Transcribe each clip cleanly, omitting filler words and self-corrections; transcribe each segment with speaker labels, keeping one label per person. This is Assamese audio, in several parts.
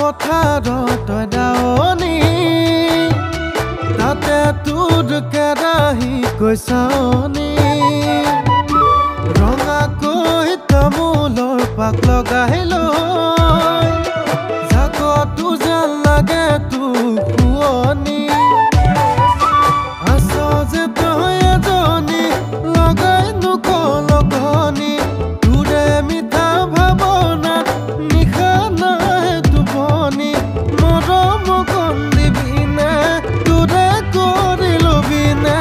Speaker 1: পথাৰত দাৱনী তাতে তোৰ কেৰাহী কৈছানি ৰঙাকৈ তামোলৰ পাক লগাই লৈ জাকতো যেন লাগে তোক শুৱনি আছ যে তই এজনী লগাই নকলকনি তোৰে মিঠা ভাৱনা নিশা নাই টোপনি মৰম কন্দিবিনে তোৰে কৰি লবিনে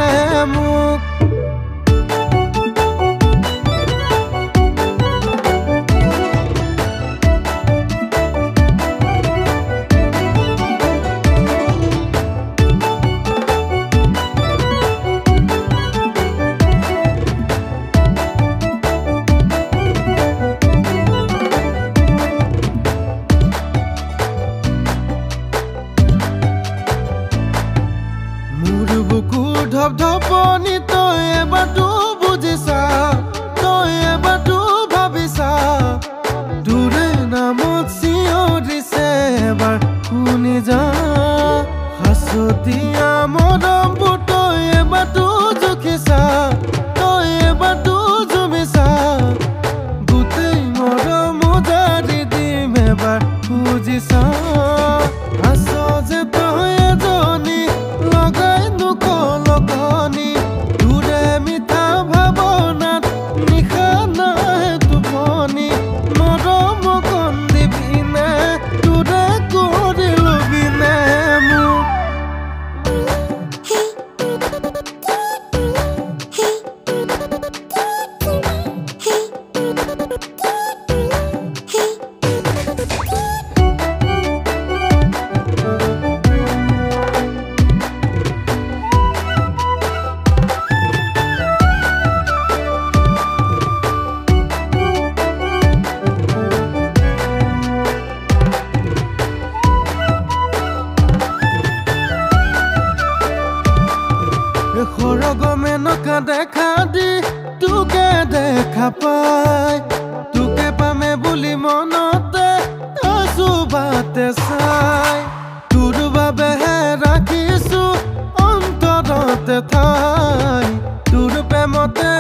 Speaker 1: মোক ধপধপনি তই এবাৰটো বুজিছা তই এবাৰটো ভাবিছা দূৰে নামত চিঞৰিছে এবাৰ শুনি যা হাঁচতীয়া মৰমবোৰ তই এবাৰটো জুখিছা তই এবাৰটো জুমিছা গোটেই মৰম জাৰি দিম এবাৰ বুজিছা আছ যে তই এজনী লগাই নকলকনি তোৰে মিঠা ভাৱনাত নিশা নাই টোপনি মৰম কন্দিবিনে তোৰে কৰি লবিনে মোক সৰগমেনকা দেখা দি তোকে দেখা পাই তোকে পামে বুলি মনতে আছো বাটে চাই তোৰ বাবেহে ৰাখিছো অন্তৰতে ঠাই তোৰ প্ৰেমতে